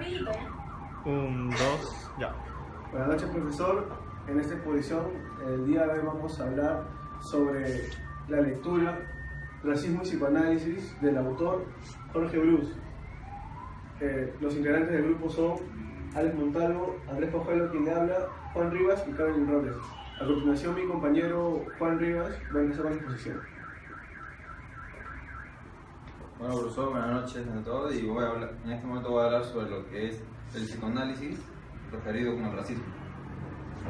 Rapidito, ¿eh? 1, 2, ya. Buenas noches, profesor. En esta exposición, el día de hoy vamos a hablar sobre la lectura Racismo y Psicoanálisis del autor Jorge Bruce. Los integrantes del grupo son Alex Montalvo, Andrés Cojuelo, quien le habla, Juan Rivas y Carolyn Robles. A continuación, mi compañero Juan Rivas va a empezar con la exposición. Bueno, profesor, buenas noches a todos y en este momento voy a hablar sobre lo que es el psicoanálisis referido como el racismo.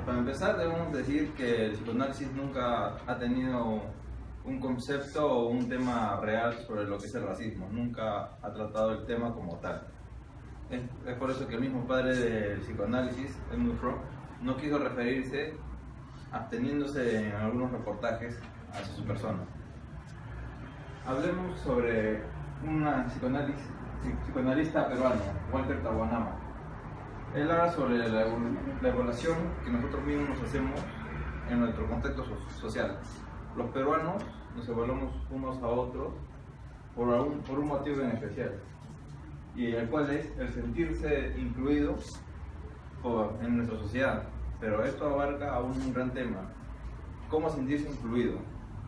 Para empezar, debemos decir que el psicoanálisis nunca ha tenido un concepto o un tema real sobre lo que es el racismo, nunca ha tratado el tema como tal. Es por eso que el mismo padre del psicoanálisis, Edmund Freud, no quiso referirse, absteniéndose en algunos reportajes hacia su persona. Hablemos sobre una psicoanalista peruano, Walter Tawanama. Él habla sobre la evaluación que nosotros mismos nos hacemos en nuestro contexto social. Los peruanos nos evaluamos unos a otros por un motivo en especial, y el cual es el sentirse incluido en nuestra sociedad. Pero esto abarca aún un gran tema, cómo sentirse incluido,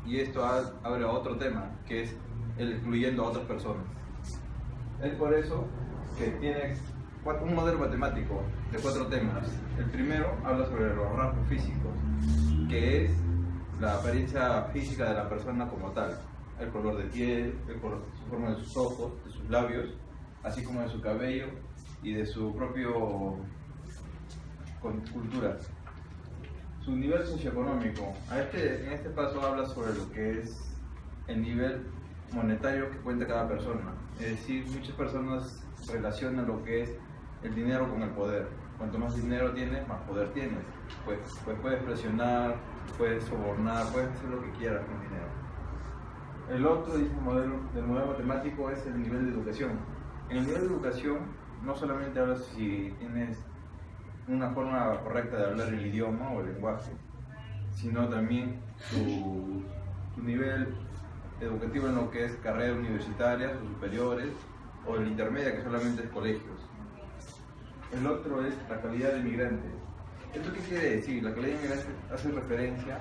y esto abre a otro tema, que es el excluyendo a otras personas. Es por eso que tiene un modelo matemático de 4 temas. El primero habla sobre los rasgos físicos, que es la apariencia física de la persona como tal, el color de piel, su forma de sus ojos, de sus labios, así como de su cabello y de su propio cultura. Su nivel socioeconómico. En este paso habla sobre lo que es el nivel monetario que cuenta cada persona. Es decir, muchas personas relacionan lo que es el dinero con el poder. Cuanto más dinero tienes, más poder tienes. Pues puedes presionar, puedes sobornar, puedes hacer lo que quieras con dinero. El otro, dice del modelo matemático, es el nivel de educación. En el nivel de educación no solamente hablas si tienes una forma correcta de hablar el idioma o el lenguaje, sino también tu nivel educativo en lo que es carreras universitarias o superiores, o el intermedia, que solamente es colegios. El otro es la calidad de migrante. ¿Esto qué quiere decir? La calidad de migrante hace referencia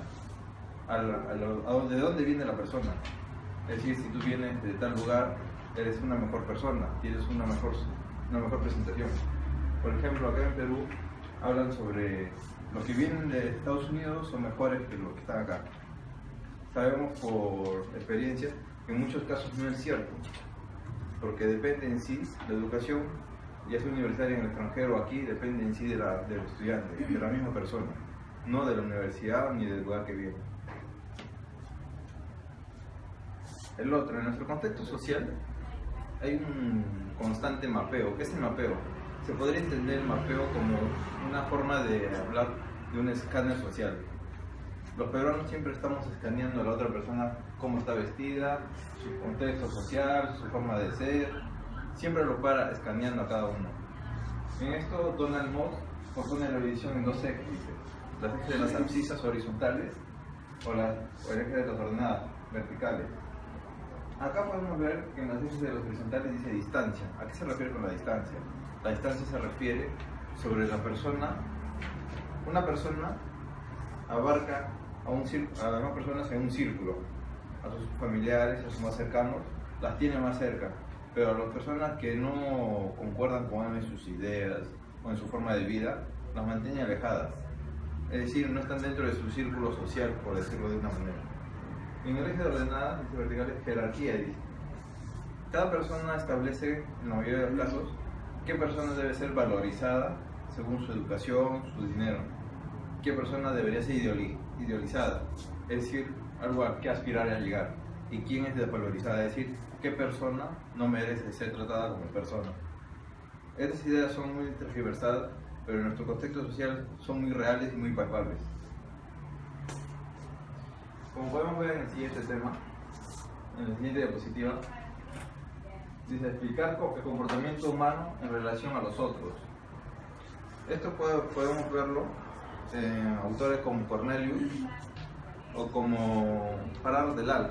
de dónde viene la persona. Es decir, si tú vienes de tal lugar, eres una mejor persona, tienes una mejor presentación. Por ejemplo, acá en Perú hablan sobre los que vienen de Estados Unidos son mejores que los que están acá. Sabemos por experiencia que en muchos casos no es cierto, porque depende en sí, la educación, ya sea universitaria en el extranjero o aquí, depende en sí del estudiante, de la misma persona, no de la universidad ni del lugar que viene. El otro, en nuestro contexto social hay un constante mapeo. ¿Qué es el mapeo? Se podría entender el mapeo como una forma de hablar de un escáner social. Los peruanos siempre estamos escaneando a la otra persona, cómo está vestida, su contexto social, su forma de ser, siempre lo para escaneando a cada uno. En esto, Donald Moss propone la división en 2 ejes, las ejes de las abscisas horizontales o el eje de las ordenadas verticales. Acá podemos ver que en las ejes de los horizontales dice distancia. ¿A qué se refiere con la distancia? La distancia se refiere sobre la persona. Una persona abarca a demás personas en un círculo. A sus familiares, a sus más cercanos, las tiene más cerca. Pero a las personas que no concuerdan con él en sus ideas o en su forma de vida, las mantiene alejadas. Es decir, no están dentro de su círculo social, por decirlo de una manera. En el eje de ordenadas, en verticales, jerarquía dice. Cada persona establece, en la mayoría de los casos, qué persona debe ser valorizada según su educación, su dinero. Qué persona debería ser idealizada, es decir, algo a qué aspirar a llegar. Y quién es desvalorizada, es decir, qué persona no merece ser tratada como persona. Estas ideas son muy tergiversadas, pero en nuestro contexto social son muy reales y muy palpables. Como podemos ver en el siguiente tema, en la siguiente diapositiva, dice explicar el comportamiento humano en relación a los otros. Esto podemos verlo en autores como Cornelius o como Farrar del Al,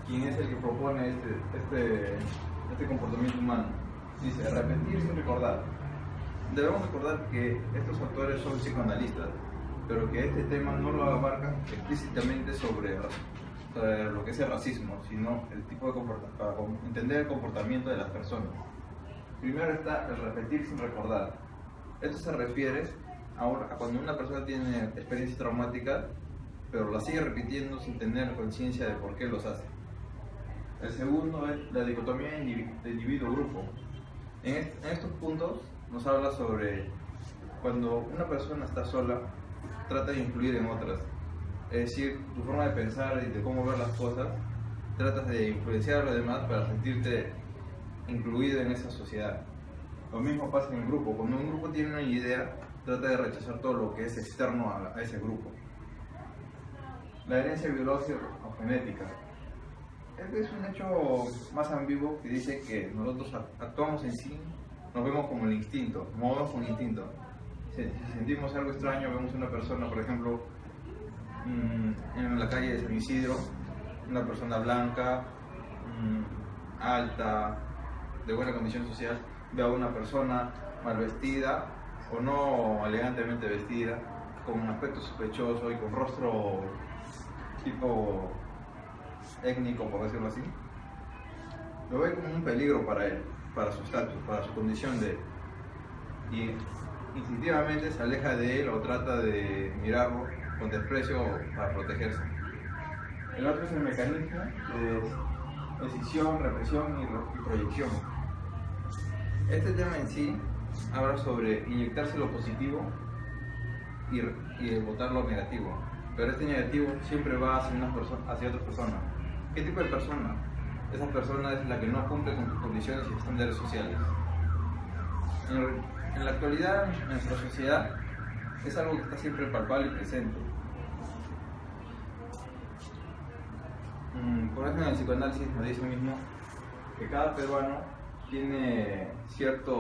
quien es el que propone este comportamiento humano. Dice, repetir sin recordar. Debemos recordar que estos autores son psicoanalistas, pero que este tema no lo abarcan explícitamente sobre lo que es el racismo, sino el tipo de comportamiento, para entender el comportamiento de las personas. Primero está el repetir sin recordar. Esto se refiere a cuando una persona tiene experiencias traumáticas, pero las sigue repitiendo sin tener conciencia de por qué los hace. El segundo es la dicotomía de individuo-grupo. En estos puntos nos habla sobre cuando una persona está sola, trata de influir en otras. Es decir, tu forma de pensar y de cómo ver las cosas, tratas de influenciar a los demás para sentirte incluido en esa sociedad. Lo mismo pasa en el grupo. Cuando un grupo tiene una idea, trata de rechazar todo lo que es externo a ese grupo. La herencia biológica o genética. Este es un hecho más ambiguo que dice que nosotros actuamos en sí, nos vemos como el instinto, movemos con instinto. Si sentimos algo extraño, vemos una persona, por ejemplo, en la calle de San Isidro, una persona blanca, alta, de buena condición social, ve a una persona mal vestida o no elegantemente vestida, con un aspecto sospechoso y con rostro tipo étnico, por decirlo así, lo ve como un peligro para él, para su estatus, para su condición de él, y instintivamente se aleja de él o trata de mirarlo con desprecio para protegerse. El otro es el mecanismo de decisión, represión y proyección. Este tema en sí habla sobre inyectarse lo positivo y botar lo negativo, pero este negativo siempre va hacia otras personas. ¿Qué tipo de persona? Esa persona es la que no cumple con tus condiciones y estándares sociales. En la actualidad, en nuestra sociedad, es algo que está siempre palpable y presente. Por ejemplo, en el psicoanálisis nos dice mismo que cada peruano tiene cierta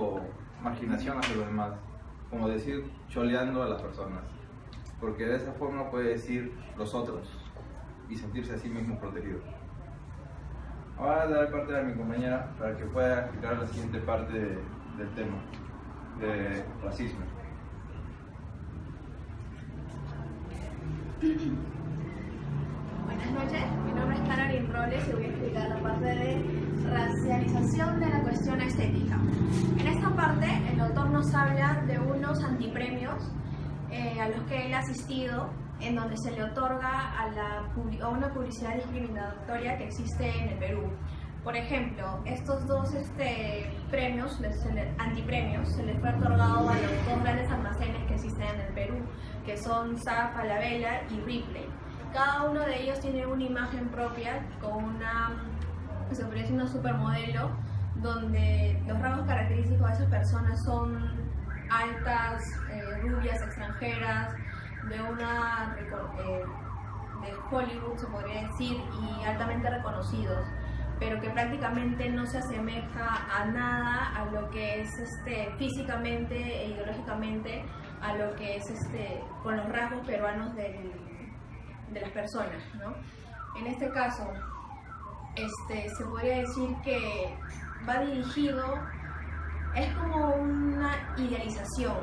marginación hacia los demás, como decir, choleando a las personas, porque de esa forma puede decir los otros y sentirse a sí mismo protegido. Ahora daré parte a mi compañera para que pueda explicar la siguiente parte del tema de racismo. Buenas noches, mi nombre es Caroline Robles y voy a explicar la parte de racialización de la cuestión estética. En esta parte, el autor nos habla de unos antipremios a los que él ha asistido, en donde se le otorga a una publicidad discriminatoria que existe en el Perú. Por ejemplo, estos dos premios, antipremios, se les fue otorgado a los dos grandes almacenes que existen en el Perú, que son Saga Falabella y Ripley. Cada uno de ellos tiene una imagen propia con se podría decir una supermodelo, donde los rasgos característicos de esas personas son altas, rubias, extranjeras, de Hollywood, se podría decir, y altamente reconocidos, pero que prácticamente no se asemeja a nada a lo que es físicamente e ideológicamente a lo que es con los rasgos peruanos de las personas, ¿no? En este caso, se podría decir que va dirigido, es como una idealización,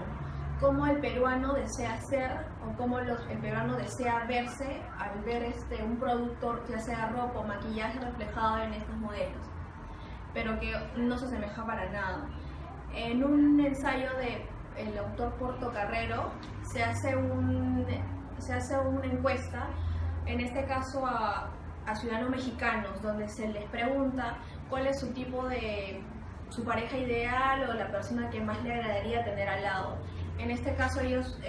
cómo el peruano desea ser o cómo el peruano desea verse al ver un producto, ya sea ropa o maquillaje, reflejado en estos modelos, pero que no se asemeja para nada. En un ensayo del autor Portocarrero se hace una encuesta, en este caso a ciudadanos mexicanos, donde se les pregunta cuál es su pareja ideal o la persona que más le agradaría tener al lado. En este caso ellos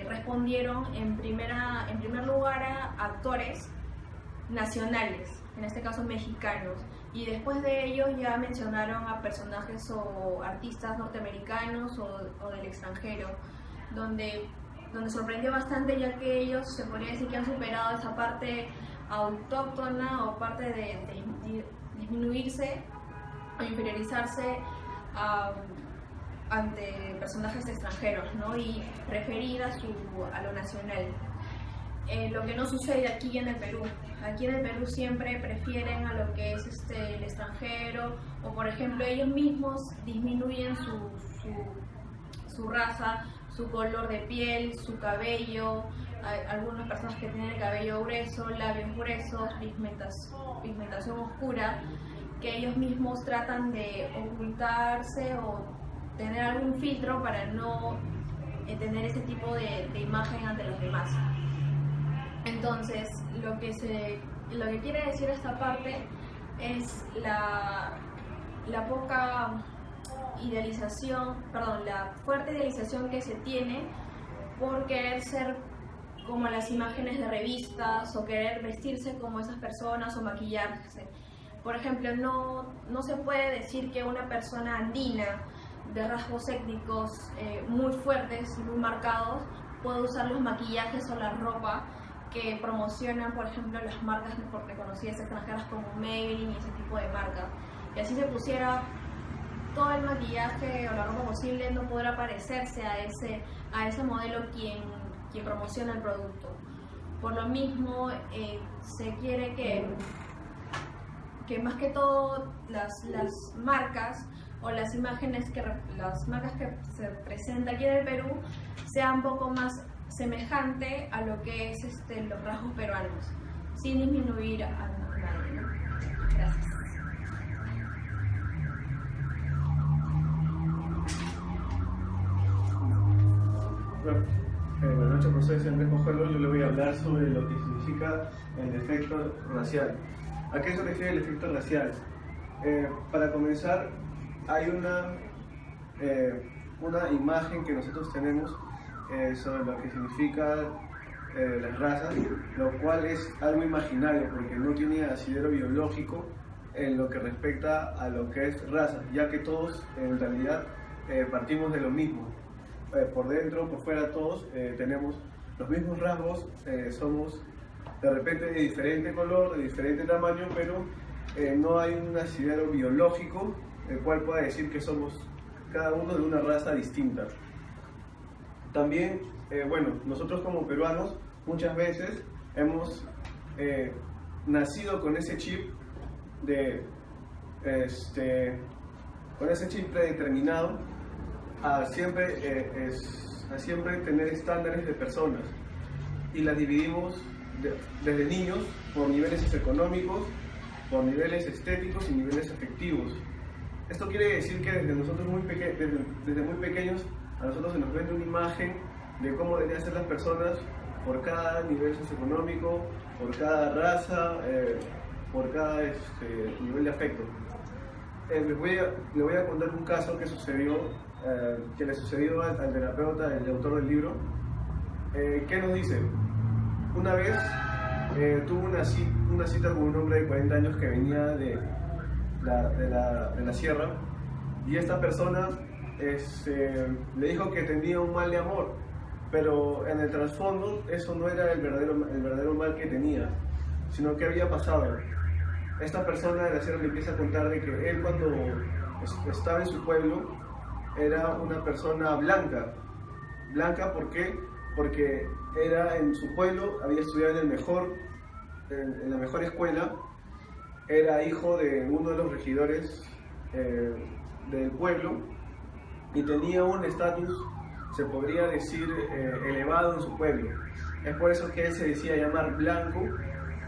respondieron en primer lugar a actores nacionales, en este caso mexicanos, y después de ellos ya mencionaron a personajes o artistas norteamericanos o del extranjero, donde sorprendió bastante, ya que ellos se podría decir que han superado esa parte autóctona o parte de disminuirse o inferiorizarse ante personajes extranjeros, ¿no? Y preferir a lo nacional. Lo que no sucede aquí en el Perú. Aquí en el Perú siempre prefieren a lo que es el extranjero, o por ejemplo ellos mismos disminuyen su raza, su color de piel, su cabello. Hay algunas personas que tienen el cabello grueso, labios gruesos, pigmentación oscura, que ellos mismos tratan de ocultarse o tener algún filtro para no tener ese tipo de imagen ante los demás. Entonces, lo que quiere decir esta parte es la fuerte idealización que se tiene por querer ser como las imágenes de revistas o querer vestirse como esas personas o maquillarse. Por ejemplo, no se puede decir que una persona andina de rasgos étnicos muy fuertes y muy marcados puede usar los maquillajes o la ropa que promocionan, por ejemplo, las marcas reconocidas extranjeras como Maybelline y ese tipo de marcas. Y así se pusiera todo el maquillaje o la ropa posible, no podrá parecerse a ese modelo quien promociona el producto. Por lo mismo, se quiere que más que todo las marcas o las marcas que se presentan aquí en el Perú sean un poco más semejante a lo que es los rasgos peruanos, sin disminuir a nadie, ¿no? Gracias. Bueno, buenas noches, profesor Andrés Mojuelo. Yo le voy a hablar sobre lo que significa el efecto racial. ¿A qué se refiere el efecto racial? Para comenzar, hay una imagen que nosotros tenemos sobre lo que significa las razas, lo cual es algo imaginario porque no tiene asidero biológico en lo que respecta a lo que es raza, ya que todos en realidad partimos de lo mismo. Por dentro, por fuera, todos tenemos los mismos rasgos, somos de repente de diferente color, de diferente tamaño, pero no hay un asidero biológico el cual pueda decir que somos cada uno de una raza distinta. También, bueno, nosotros como peruanos muchas veces hemos nacido con ese chip con ese chip predeterminado a siempre tener estándares de personas y las dividimos desde niños por niveles socioeconómicos, por niveles estéticos y niveles afectivos. Esto quiere decir que desde muy pequeños a nosotros se nos vende una imagen de cómo deberían ser las personas por cada nivel socioeconómico, por cada raza, por cada nivel de afecto. Le voy a contar un caso que le sucedió al terapeuta, el autor del libro. ¿Qué nos dice? Una vez tuvo una cita con un hombre de 40 años que venía de la sierra, y esta persona le dijo que tenía un mal de amor, pero en el trasfondo eso no era el verdadero mal que tenía, sino que había pasado. Esta persona de la sierra le empieza a contar de que él, cuando estaba en su pueblo, era una persona blanca. Blanca, ¿por qué? Porque en su pueblo, había estudiado en la mejor escuela, era hijo de uno de los regidores del pueblo y tenía un estatus, se podría decir, elevado en su pueblo. Es por eso que él se decía llamar blanco,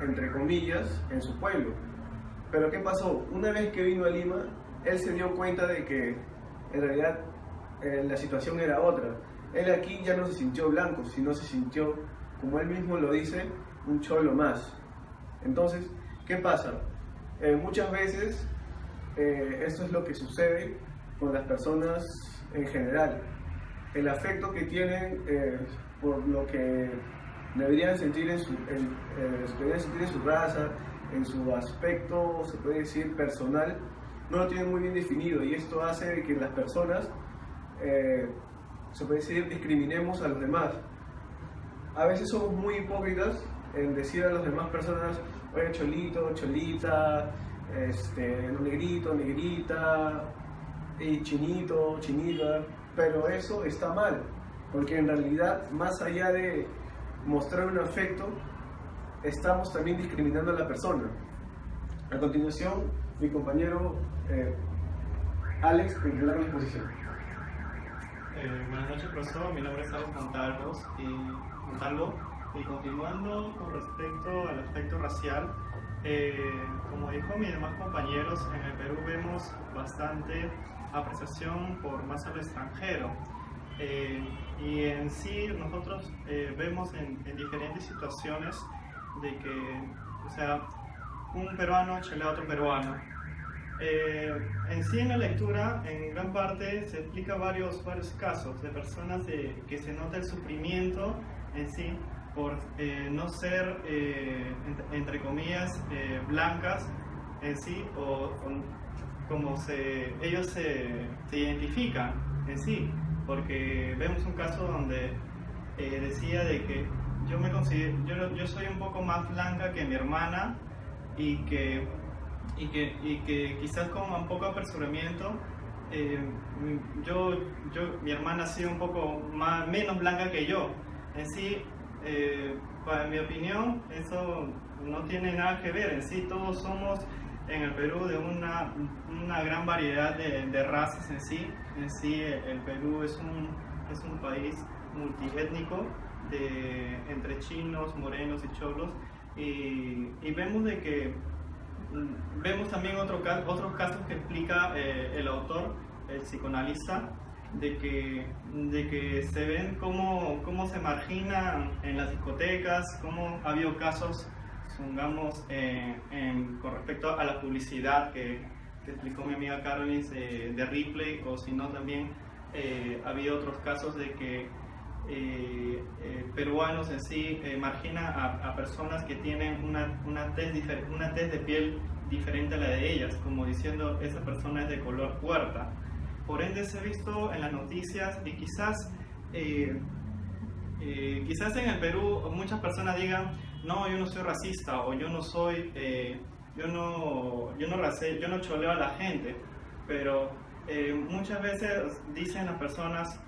entre comillas, en su pueblo. Pero ¿qué pasó? Una vez que vino a Lima, él se dio cuenta de que en realidad la situación era otra. Él aquí ya no se sintió blanco, sino se sintió, como él mismo lo dice, un cholo más. Entonces, ¿qué pasa? Muchas veces esto es lo que sucede con las personas en general. El afecto que tienen por lo que deberían sentir en su raza, en su aspecto, se puede decir, personal, no lo tienen muy bien definido, y esto hace que las personas, se puede decir, discriminemos a los demás. A veces somos muy hipócritas en decir a las demás personas: oye, cholito, cholita, negrito, negrita, y chinito, chinita. Pero eso está mal, porque en realidad, más allá de mostrar un afecto, estamos también discriminando a la persona. A continuación, mi compañero Alex tendrá la exposición. Buenas noches, profesor. Mi nombre es Alex Montalvo. Y continuando con respecto al aspecto racial, como dijo mis demás compañeros, en el Perú vemos bastante apreciación por más al extranjero. Y en sí nosotros vemos en diferentes situaciones de que, o sea, un peruano chelea a otro peruano. En sí en la lectura, en gran parte se explica varios casos de personas que se nota el sufrimiento en sí por no ser, entre comillas, blancas en sí, o como ellos se identifican en sí, porque vemos un caso donde decía de que yo soy un poco más blanca que mi hermana y que quizás con un poco de apresuramiento mi hermana ha sido un poco menos blanca que yo. En sí, para mi opinión, eso no tiene nada que ver. En sí, todos somos en el Perú de una gran variedad de razas en sí. En sí, el Perú es un país multiétnico entre chinos, morenos y cholos, y vemos también otros casos que explica el autor, el psicoanalista, de que se ven cómo se marginan en las discotecas, cómo ha habido casos, supongamos, con respecto a la publicidad que explicó mi amiga Carolyn de Ripley, o si no también ha habido otros casos de que peruanos en sí marginan a personas que tienen una tez de piel diferente a la de ellas, como diciendo esa persona es de color puerta. Por ende se ha visto en las noticias, y quizás en el Perú muchas personas digan, no, yo no soy racista, o yo no choleo a la gente, pero muchas veces dicen las personas,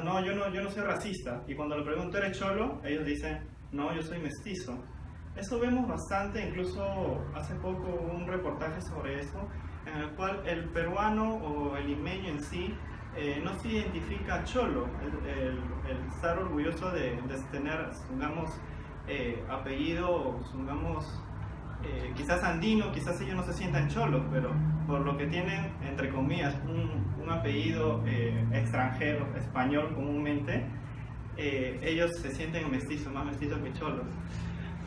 no, yo no soy racista, y cuando le pregunto, ¿eres cholo?, ellos dicen, no, yo soy mestizo. Eso vemos bastante, incluso hace poco hubo un reportaje sobre eso, en el cual el peruano o el limeño en sí no se identifica cholo, el estar orgulloso de tener, supongamos, apellido, supongamos, quizás andino, quizás ellos no se sientan cholos, pero por lo que tienen, entre comillas, un apellido extranjero, español comúnmente, ellos se sienten mestizos, más mestizos que cholos.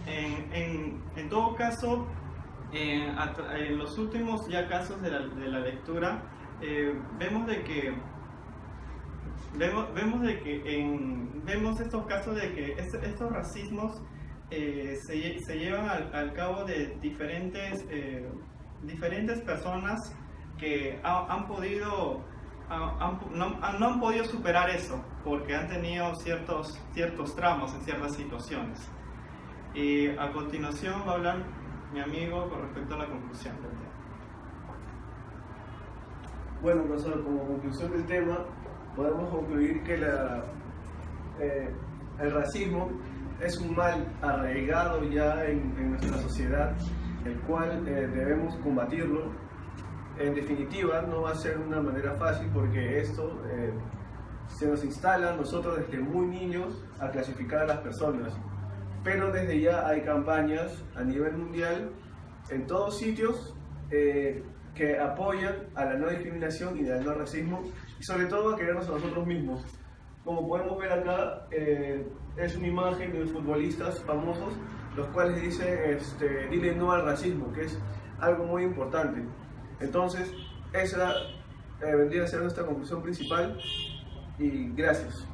En todo caso, en los últimos ya casos de la lectura, vemos estos casos de que estos racismos se llevan al cabo de diferentes personas que no han podido superar eso, porque han tenido ciertos tramos en ciertas situaciones. Y a continuación va a hablar mi amigo con respecto a la conclusión del tema. Bueno, profesor, como conclusión del tema, podemos concluir que el racismo es un mal arraigado ya en nuestra sociedad, el cual debemos combatirlo. En definitiva, no va a ser una manera fácil, porque esto se nos instala a nosotros desde muy niños a clasificar a las personas. Pero desde ya hay campañas a nivel mundial, en todos sitios, que apoyan a la no discriminación y al no racismo, y sobre todo a querernos a nosotros mismos. Como podemos ver acá, es una imagen de futbolistas famosos, los cuales dicen, dile no al racismo, que es algo muy importante. Entonces, esa vendría a ser nuestra conclusión principal, y gracias.